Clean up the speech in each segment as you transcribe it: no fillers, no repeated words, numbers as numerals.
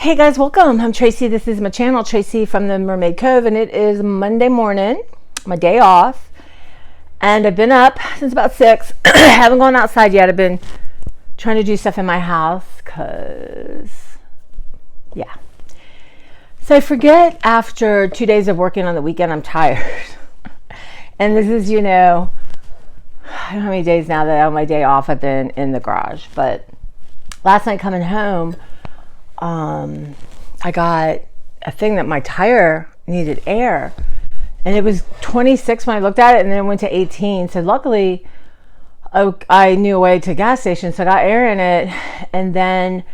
Hey guys, welcome. I'm Tracy. This is my channel, Tracy from the Mermaid Cove, and it is Monday morning, my day off. And I've been up since about 6. I haven't gone outside yet. I've been trying to do stuff in my house because, yeah. So I forget after 2 days of working on the weekend, I'm tired. And this is, I don't know how many days now that on my day off I've been in the garage. But last night coming home, I got a thing that my tire needed air, and it was 26 when I looked at it, and then it went to 18. So luckily I knew a way to a gas station, so I got air in it. And then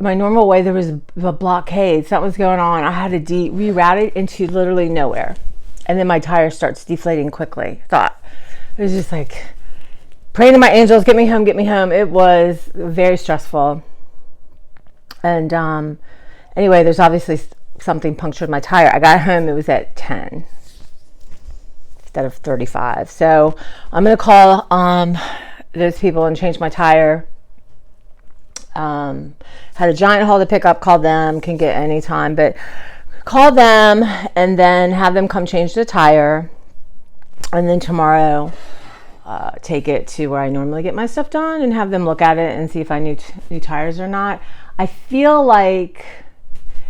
my normal way, there was a blockade, something was going on. I had to reroute it into literally nowhere, and then my tire starts deflating quickly. It was just like praying to my angels, get me home. It was very stressful. And anyway, there's obviously something punctured my tire. I got home, it was at 10 instead of 35. So I'm going to call those people and change my tire. Had a giant haul to pick up, called them, can get any time, but call them and then have them come change the tire. And then tomorrow, take it to where I normally get my stuff done and have them look at it and see if I need new tires or not. I feel like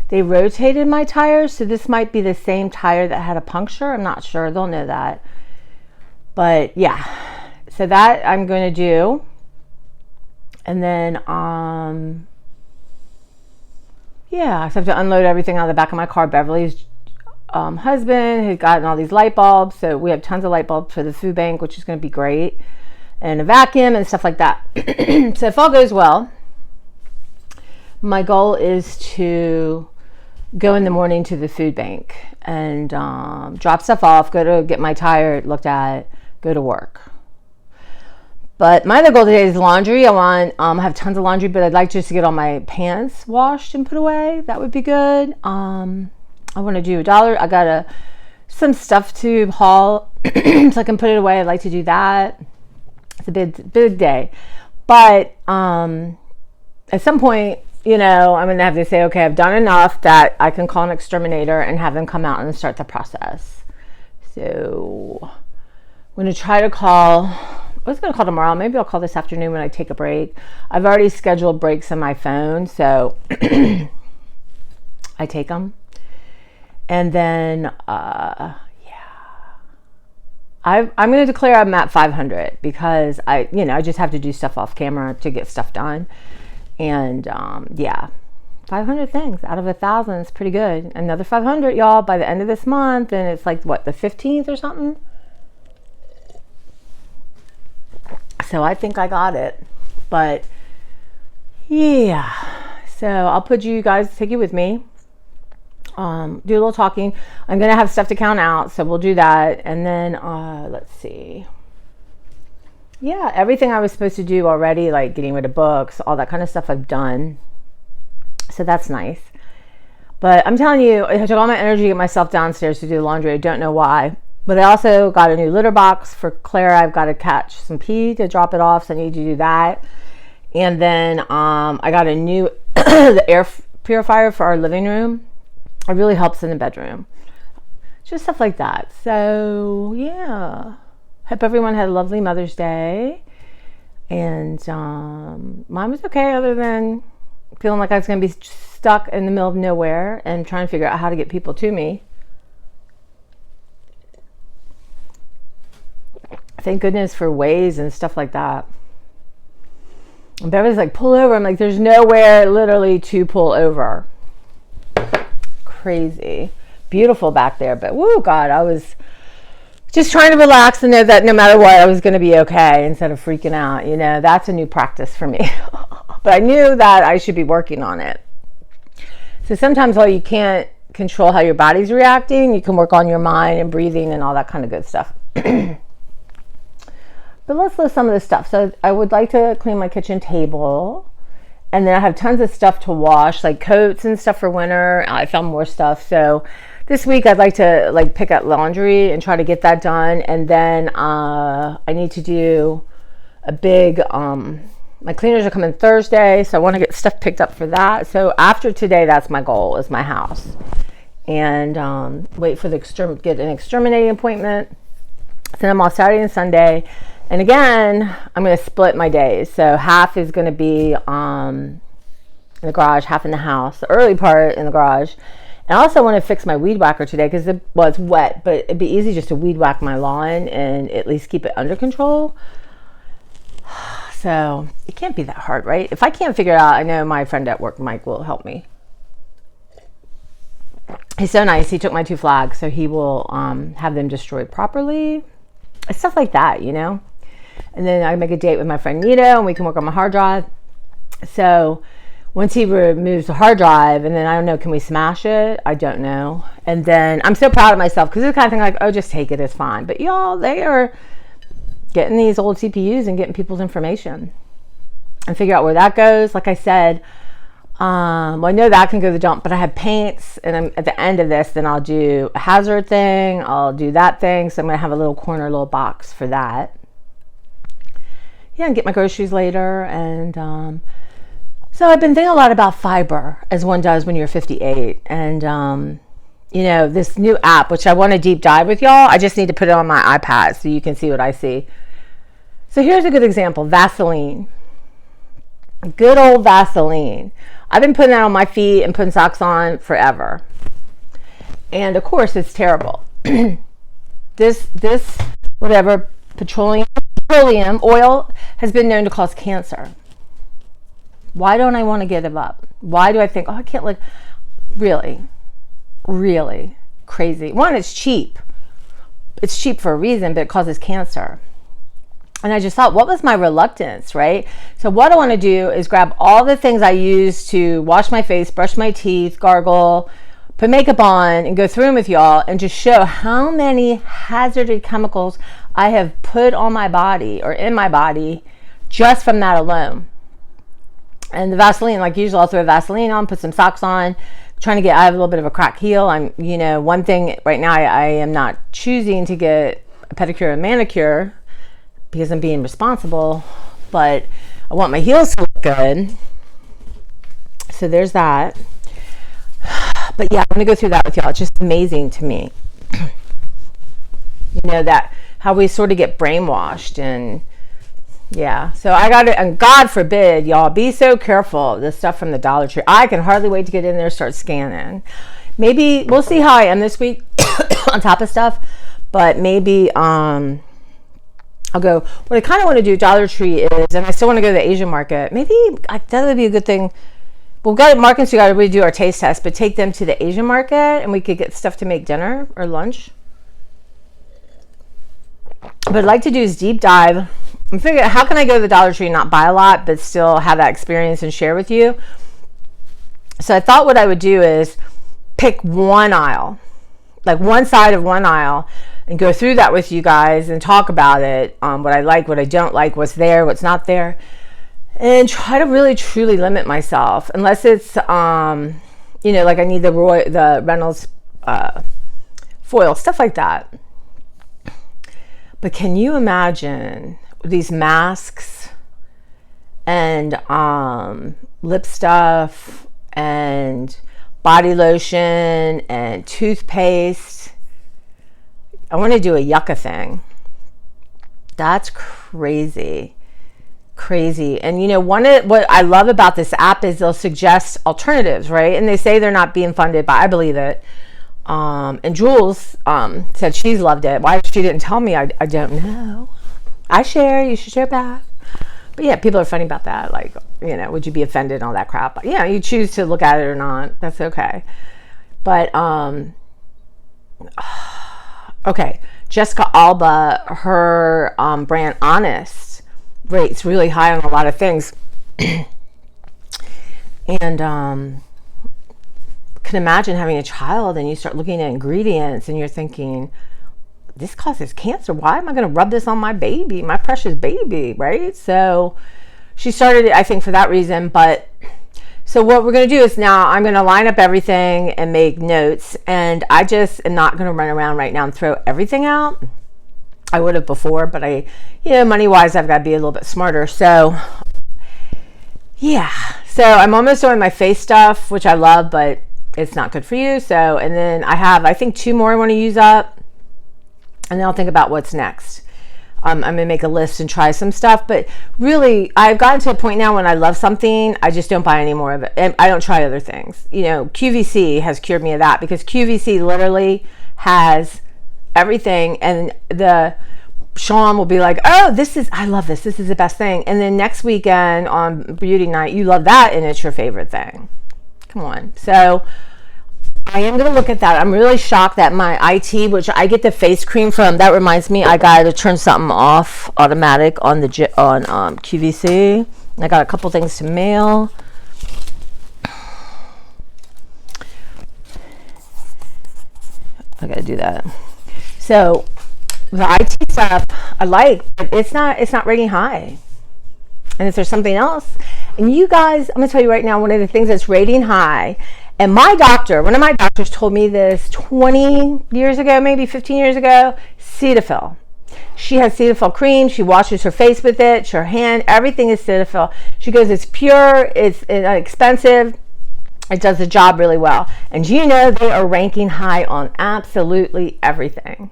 they rotated my tires, so this might be the same tire that had a puncture. I'm not sure. They'll know that. But yeah, so that I'm going to do. And then, yeah, I have to unload everything out of the back of my car. Beverly's husband had gotten all these light bulbs, so we have tons of light bulbs for the food bank, which is going to be great, and a vacuum and stuff like that. So if all goes well, my goal is to go in the morning to the food bank and drop stuff off, go to get my tire looked at, go to work. But my other goal today is laundry. I have tons of laundry, but I'd like just to get all my pants washed and put away. That would be good. I want to do $1. I got some stuff to haul so I can put it away. I'd like to do that. It's a big day. But at some point, I'm going to have to say, okay, I've done enough that I can call an exterminator and have them come out and start the process. So I'm going to try to call. I was going to call tomorrow. Maybe I'll call this afternoon when I take a break. I've already scheduled breaks on my phone, so I take them. And then, I'm going to declare I'm at 500 because I just have to do stuff off camera to get stuff done. And 500 things out of 1,000 is pretty good. Another 500, y'all, by the end of this month, and it's like what, the 15th or something. So I think I got it. But yeah, so I'll take you with me. Do a little talking. I'm gonna have stuff to count out, so we'll do that. And then let's see. Yeah, everything I was supposed to do already, like getting rid of books, all that kind of stuff, I've done. So that's nice. But I'm telling you, I took all my energy to get myself downstairs to do the laundry. I don't know why. But I also got a new litter box for Clara. I've got to catch some pee to drop it off, so I need to do that. And then I got a new the air purifier for our living room. It really helps in the bedroom. Just stuff like that. So, yeah. Hope everyone had a lovely Mother's Day. And mine was okay, other than feeling like I was going to be stuck in the middle of nowhere and trying to figure out how to get people to me. Thank goodness for Waze and stuff like that. And Beverly's like, pull over. I'm like, there's nowhere literally to pull over. Crazy. Beautiful back there. But, woo, God, I was just trying to relax and know that no matter what, I was going to be okay instead of freaking out. That's a new practice for me. But I knew that I should be working on it. So sometimes while you can't control how your body's reacting, you can work on your mind and breathing and all that kind of good stuff. But let's list some of the stuff. So I would like to clean my kitchen table. And then I have tons of stuff to wash, like coats and stuff for winter. I found more stuff. So this week I'd like to pick up laundry and try to get that done. And then I need to do a big My cleaners are coming Thursday, so I want to get stuff picked up for that. So after today, that's my goal, is my house. And wait for get an exterminating appointment. Then I'm off Saturday and Sunday. And again, I'm going to split my days. So half is going to be in the garage, half in the house. The early part in the garage. And I also want to fix my weed whacker today because it's wet, but it'd be easy just to weed whack my lawn and at least keep it under control. So it can't be that hard, right? If I can't figure it out, I know my friend at work, Mike, will help me. He's so nice. He took my 2 flags, so he will have them destroyed properly. It's stuff like that, you know? And then I make a date with my friend Nito, and we can work on my hard drive. So once he removes the hard drive, and then I don't know, can we smash it? I don't know. And then I'm so proud of myself because it's the kind of thing like, oh, just take it, it's fine. But y'all, they are getting these old CPUs and getting people's information and figure out where that goes. Like I said, well, I know that can go to the dump, but I have paints, and at the end of this, then I'll do a hazard thing. I'll do that thing. So I'm going to have a little corner, little box for that. Yeah, and get my groceries later. And so I've been thinking a lot about fiber, as one does when you're 58. And, you know, this new app, which I want to deep dive with y'all. I just need to put it on my iPad so you can see what I see. So here's a good example, Vaseline. Good old Vaseline. I've been putting that on my feet and putting socks on forever. And of course it's terrible. This whatever petroleum oil has been known to cause cancer. Why don't I want to give it up? Why do I think, oh, I can't look? Really crazy. One, it's cheap. It's cheap for a reason, but it causes cancer. And I just thought, what was my reluctance, right? So what I want to do is grab all the things I use to wash my face, brush my teeth, gargle, put makeup on, and go through them with y'all and just show how many hazardous chemicals I have put on my body or in my body just from that alone. And the Vaseline, like usual, I'll throw Vaseline on, put some socks on, I have a little bit of a cracked heel. One thing right now, I am not choosing to get a pedicure and manicure because I'm being responsible, but I want my heels to look good. So there's that. But yeah, I'm going to go through that with y'all. It's just amazing to me. That how we sort of get brainwashed. And yeah, so I got it. And God forbid, y'all, be so careful. This stuff from the Dollar Tree. I can hardly wait to get in there and start scanning. Maybe we'll see how I am this week on top of stuff. But maybe I'll go. What I kind of want to do, Dollar Tree is, and I still want to go to the Asian market. Maybe that would be a good thing. Mark and Sue got to redo our taste test, but take them to the Asian market and we could get stuff to make dinner or lunch. What I'd like to do is deep dive. I'm figuring, how can I go to the Dollar Tree and not buy a lot, but still have that experience and share with you? So I thought what I would do is pick one aisle, like one side of one aisle, and go through that with you guys and talk about it. What I like, what I don't like, what's there, what's not there. And try to really truly limit myself, unless it's like I need the Reynolds foil, stuff like that. But can you imagine these masks and lip stuff and body lotion and toothpaste? I want to do a yucca thing. That's crazy. And what I love about this app is they'll suggest alternatives, right? And they say they're not being funded, but I believe it. And Jules said she's loved it. Why she didn't tell me, I don't know. I share, you should share back. But yeah, people are funny about that. Like, would you be offended and all that crap? Yeah, you choose to look at it or not. That's okay. But okay, Jessica Alba, her brand Honest rates really high on a lot of things. And can imagine having a child and you start looking at ingredients and you're thinking, this causes cancer. Why am I going to rub this on my baby, my precious baby, right? So she started it, I think, for that reason. But so what we're going to do is now I'm going to line up everything and make notes. And I just am not going to run around right now and throw everything out. I would have before, but money wise, I've got to be a little bit smarter. So Yeah. So I'm almost doing my face stuff, which I love, but it's not good for you. So, and then I have, I think, 2 more I want to use up, and then I'll think about what's next. I'm going to make a list and try some stuff, but really I've gotten to a point now when I love something, I just don't buy any more of it. And I don't try other things. You know, QVC has cured me of that, because QVC literally has everything, and Sean will be like, oh, I love this. This is the best thing. And then next weekend on beauty night, you love that and it's your favorite thing. Come on. So I am going to look at that. I'm really shocked that my IT, which I get the face cream from, that reminds me, I got to turn something off automatic on QVC. I got a couple things to mail. I got to do that. So the IT stuff I like, but it's not rating high. And if there's something else, and you guys, I'm going to tell you right now, one of the things that's rating high, and one of my doctors told me this 20 years ago, maybe 15 years ago, Cetaphil. She has Cetaphil cream. She washes her face with it, her hand, everything is Cetaphil. She goes, it's pure, it's inexpensive, it does the job really well. And you know, they are ranking high on absolutely everything.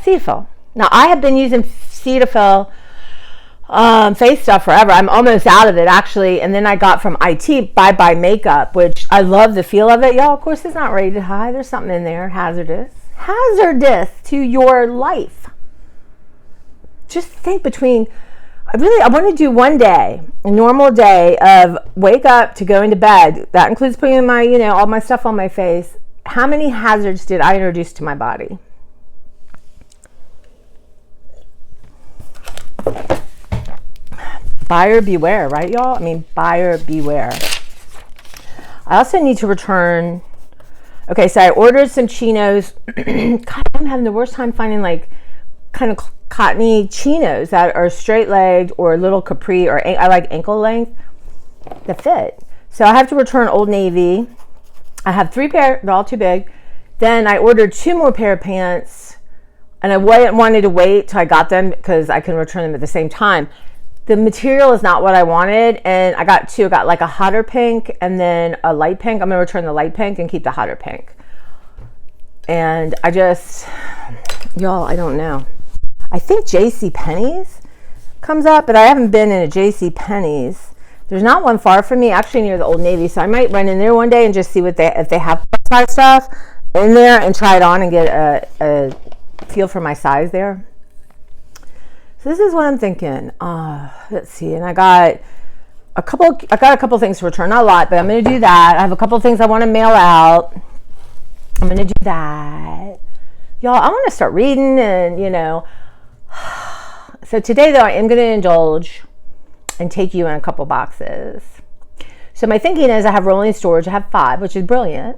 Cetaphil. Now, I have been using Cetaphil face stuff forever. I'm almost out of it, actually. And then I got from IT Bye Bye Makeup, which I love the feel of it. Y'all, of course, it's not rated high. There's something in there hazardous to your life. Just think between, I want to do one day, a normal day of wake up to going to bed. That includes putting my, all my stuff on my face. How many hazards did I introduce to my body? Buyer beware, right, y'all? I mean, buyer beware. I also need to return. Okay, so I ordered some chinos. God, I'm having the worst time finding like kind of cottony chinos that are straight legged or little capri, or I like ankle length that fit. So I have to return Old Navy. I have 3 pair, they're all too big. Then I ordered 2 more pair of pants, and I wanted to wait till I got them because I can return them at the same time. The material is not what I wanted, and I got 2. I got like a hotter pink and then a light pink. I'm going to return the light pink and keep the hotter pink. And y'all, I don't know. I think JCPenney's comes up, but I haven't been in a JCPenney's. There's not one far from me, actually near the Old Navy, so I might run in there one day and just see if they have plus size stuff in there and try it on and get a feel for my size there. So this is what I'm thinking. Let's see. And I got a couple things to return. Not a lot, but I'm going to do that. I have a couple things I want to mail out. I'm going to do that. Y'all, I want to start reading and, So today, though, I am going to indulge and take you in a couple boxes. So my thinking is I have rolling storage. I have 5, which is brilliant,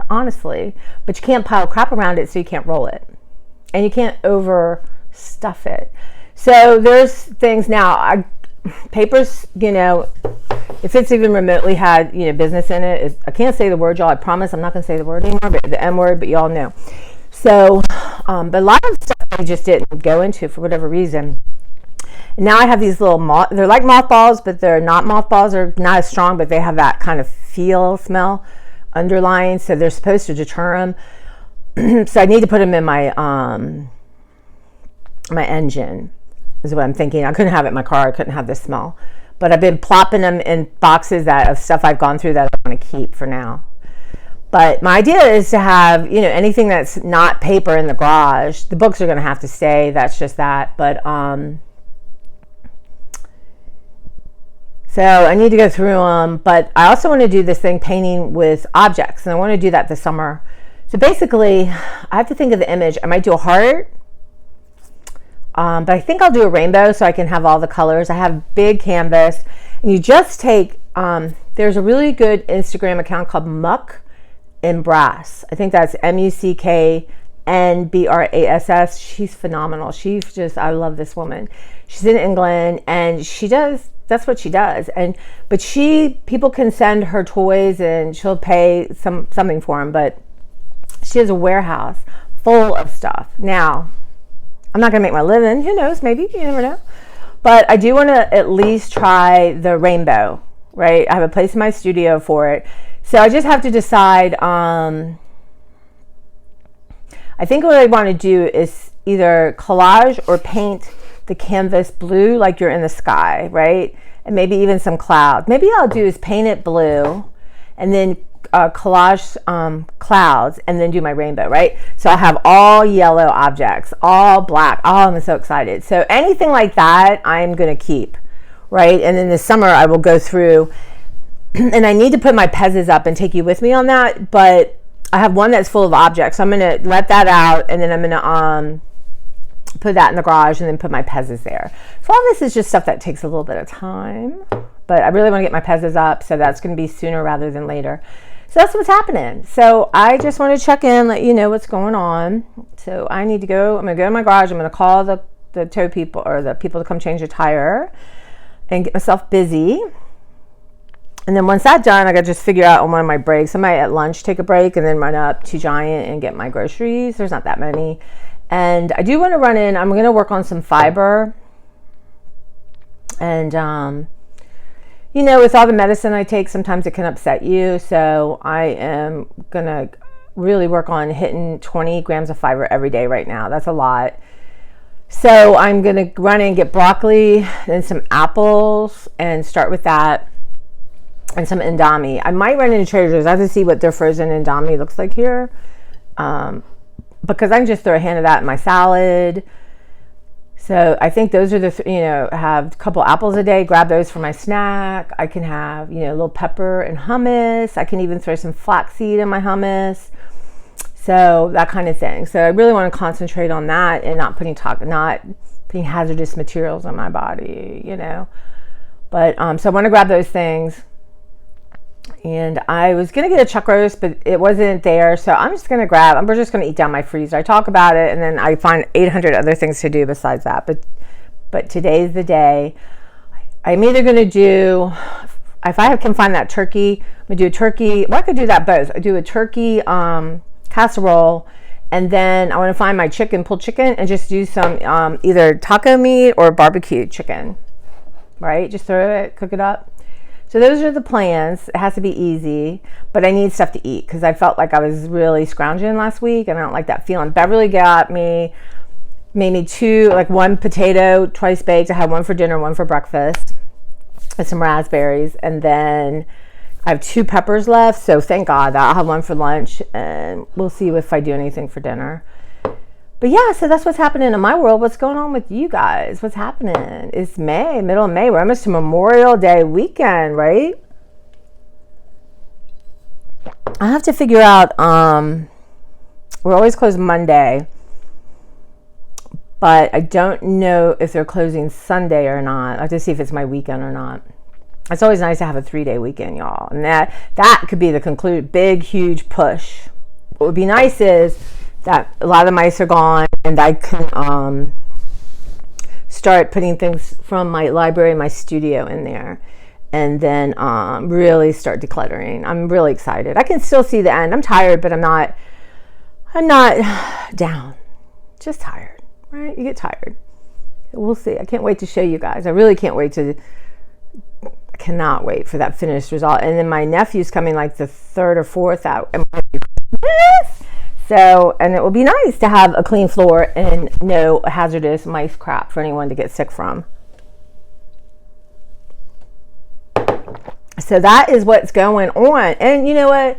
honestly. But you can't pile crap around it, so you can't roll it. And you can't overstuff it. So there's things now, papers, if it's even remotely had, business in it, I can't say the word, y'all. I promise I'm not going to say the word anymore, but the M word, but y'all know. So, but a lot of stuff I just didn't go into for whatever reason. And now I have these little, they're like mothballs, but they're not mothballs. They're not as strong, but they have that kind of smell underlying. So they're supposed to deter them. So I need to put them in my engine. Is what I'm thinking. I couldn't have it in my car. I couldn't have the smell. But I've been plopping them in boxes of stuff I've gone through that I want to keep for now. But my idea is to have, anything that's not paper in the garage. The books are going to have to stay. That's just that. But so I need to go through them. But I also want to do this thing, painting with objects. And I want to do that this summer. So basically, I have to think of the image. I might do a heart. But I think I'll do a rainbow so I can have all the colors. I have big canvas. And you just take, there's a really good Instagram account called Muck and Brass. I think that's MUCKNBRASS. She's phenomenal. I love this woman. She's in England and that's what she does. But people can send her toys and she'll pay something for them. But she has a warehouse full of stuff. Now, I'm not going to make my living. Who knows? Maybe. You never know. But I do want to at least try the rainbow right? I have a place in my studio for it. So I just have to decide. I think what I want to do is either collage or paint the canvas blue like you're in the sky, right? And maybe even some clouds. Maybe I'll do is paint it blue and then collage clouds and then do my rainbow, right? So I have all yellow objects, all black. Oh, I'm so excited. So anything like that, I'm going to keep, right? And in the summer, I will go through, and I need to put my Pezzas up and take you with me on that, but I have one that's full of objects. So I'm going to let that out, and then I'm going to put that in the garage and then put my Pezzas there. So all this is just stuff that takes a little bit of time, but I really want to get my Pezzas up, so that's going to be sooner rather than later. So that's what's happening. So I just want to check in, let you know what's going on. So I need to go, I'm going to go to my garage. I'm going to call the tow people or the people to come change the tire and get myself busy. And then once that's done, I got to just figure out on one of my breaks. I might at lunch take a break and then run up to Giant and get my groceries. There's not that many. And I do want to run in, I'm going to work on some fiber. And, you know, with all the medicine I take, sometimes it can upset you. So I am going to really work on hitting 20 grams of fiber every day right now. That's a lot. So I'm going to run in and get broccoli and some apples and start with that and some Indomie. I might run into Trader Joe's. I have to see what their frozen Indomie looks like here. Because I can just throw a hand of that in my salad. So I think those are the, have a couple apples a day, grab those for my snack. I can have, a little pepper and hummus. I can even throw some flaxseed in my hummus. So that kind of thing. So I really want to concentrate on that and not putting hazardous materials on my body, But so I want to grab those things. And I was going to get a chuck roast, but it wasn't there. So I'm just going to we're just going to eat down my freezer. I talk about it, and then I find 800 other things to do besides that. But today's the day. I'm either going to do, if I can find that turkey, I'm going to do a turkey. Well, I could do that both. I do a turkey casserole, and then I want to find my pulled chicken, and just do some either taco meat or barbecue chicken. Right? Just throw it, cook it up. So those are the plans. It has to be easy, but I need stuff to eat because I felt like I was really scrounging last week, and I don't like that feeling. Beverly made me one potato, twice baked. I had one for dinner, one for breakfast, and some raspberries. And then I have 2 peppers left, so thank God that I'll have one for lunch, and we'll see if I do anything for dinner. But yeah, so that's what's happening in my world. What's going on with you guys? What's happening? It's May, middle of May. We're almost to Memorial Day weekend, right? I have to figure out, we're always closed Monday, but I don't know if they're closing Sunday or not. I have to see if it's my weekend or not. It's always nice to have a 3-day weekend, y'all. And that could be the big, huge push. What would be nice is that a lot of the mice are gone, and I can start putting things from my library, my studio in there, and then really start decluttering. I'm really excited. I can still see the end. I'm tired, but I'm not down. Just tired, right? You get tired. We'll see. I can't wait to show you guys. I really can't wait I cannot wait for that finished result. And then my nephew's coming like the 3rd or 4th out. So, and it will be nice to have a clean floor and no hazardous mice crap for anyone to get sick from. So that is what's going on. And you know what?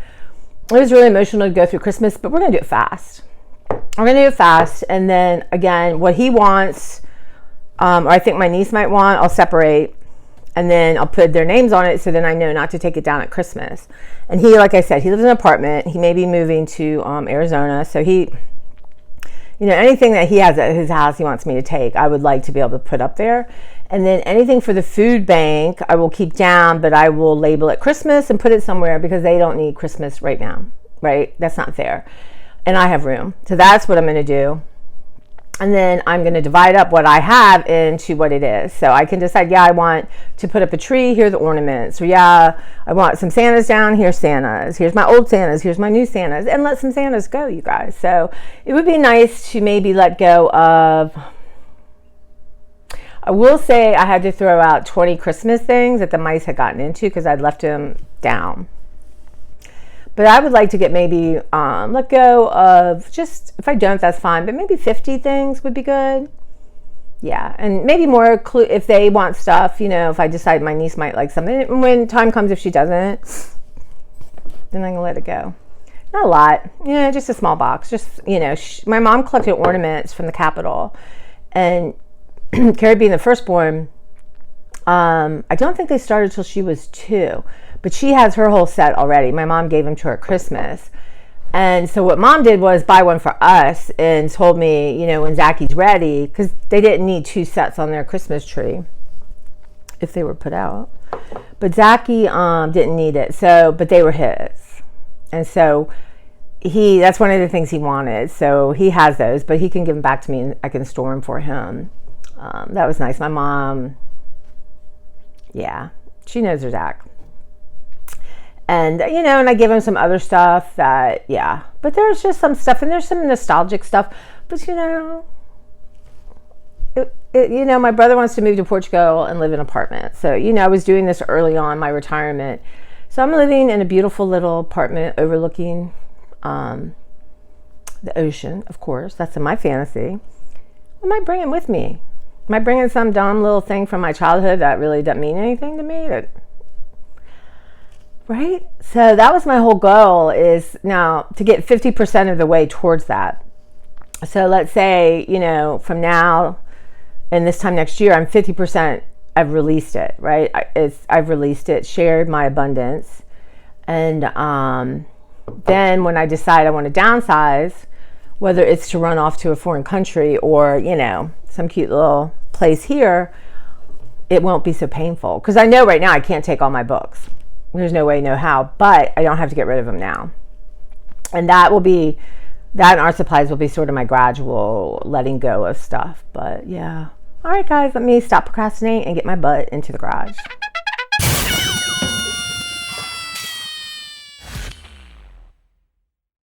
It was really emotional to go through Christmas, but we're going to do it fast. We're going to do it fast. And then again, what he wants, or I think my niece might want, I'll separate. And then I'll put their names on it, so then I know not to take it down at Christmas. And he, like I said, he lives in an apartment. He may be moving to Arizona. So he, anything that he has at his house he wants me to take, I would like to be able to put up there. And then anything for the food bank, I will keep down, but I will label it Christmas and put it somewhere because they don't need Christmas right now, right? That's not fair. And I have room. So that's what I'm going to do. And then I'm going to divide up what I have into what it is. So I can decide, I want to put up a tree. Here are the ornaments. Or I want some Santas down. Here's Santas. Here's my old Santas. Here's my new Santas. And let some Santas go, you guys. So it would be nice to maybe let go of... I will say I had to throw out 20 Christmas things that the mice had gotten into because I'd left them down. But I would like to get maybe let go of just, if I don't, that's fine, but maybe 50 things would be good. Yeah, and maybe more if they want stuff, you know, if I decide my niece might like something. When time comes, if she doesn't, then I'm going to let it go. Not a lot. Yeah, just a small box. Just, you know, my mom collected ornaments from the Capitol. And Carrie being the firstborn, I don't think they started till she was 2. But she has her whole set already. My mom gave them to her at Christmas. And so what mom did was buy one for us and told me, you know, when Zackie's ready, because they didn't need 2 sets on their Christmas tree if they were put out. But Zackie didn't need it. So, but they were his. And so that's one of the things he wanted. So he has those, but he can give them back to me and I can store them for him. That was nice. My mom, yeah, she knows her Zach. And, you know, and I give him some other stuff that, yeah. But there's just some stuff, and there's some nostalgic stuff. But, you know, you know, my brother wants to move to Portugal and live in an apartment. So, you know, I was doing this early on my retirement. So I'm living in a beautiful little apartment overlooking the ocean, of course. That's in my fantasy. What am I bringing with me? Am I bringing some dumb little thing from my childhood that really doesn't mean anything to me? Right? So that was my whole goal, is now to get 50% of the way towards that. So let's say, you know, from now and this time next year, I'm 50%, I've released it, right? I've released it, shared my abundance. And then when I decide I want to downsize, whether it's to run off to a foreign country or, you know, some cute little place here, it won't be so painful. Because I know right now I can't take all my books. There's no way, no how, but I don't have to get rid of them now. And that and art supplies will be sort of my gradual letting go of stuff. But yeah. All right, guys, let me stop procrastinating and get my butt into the garage.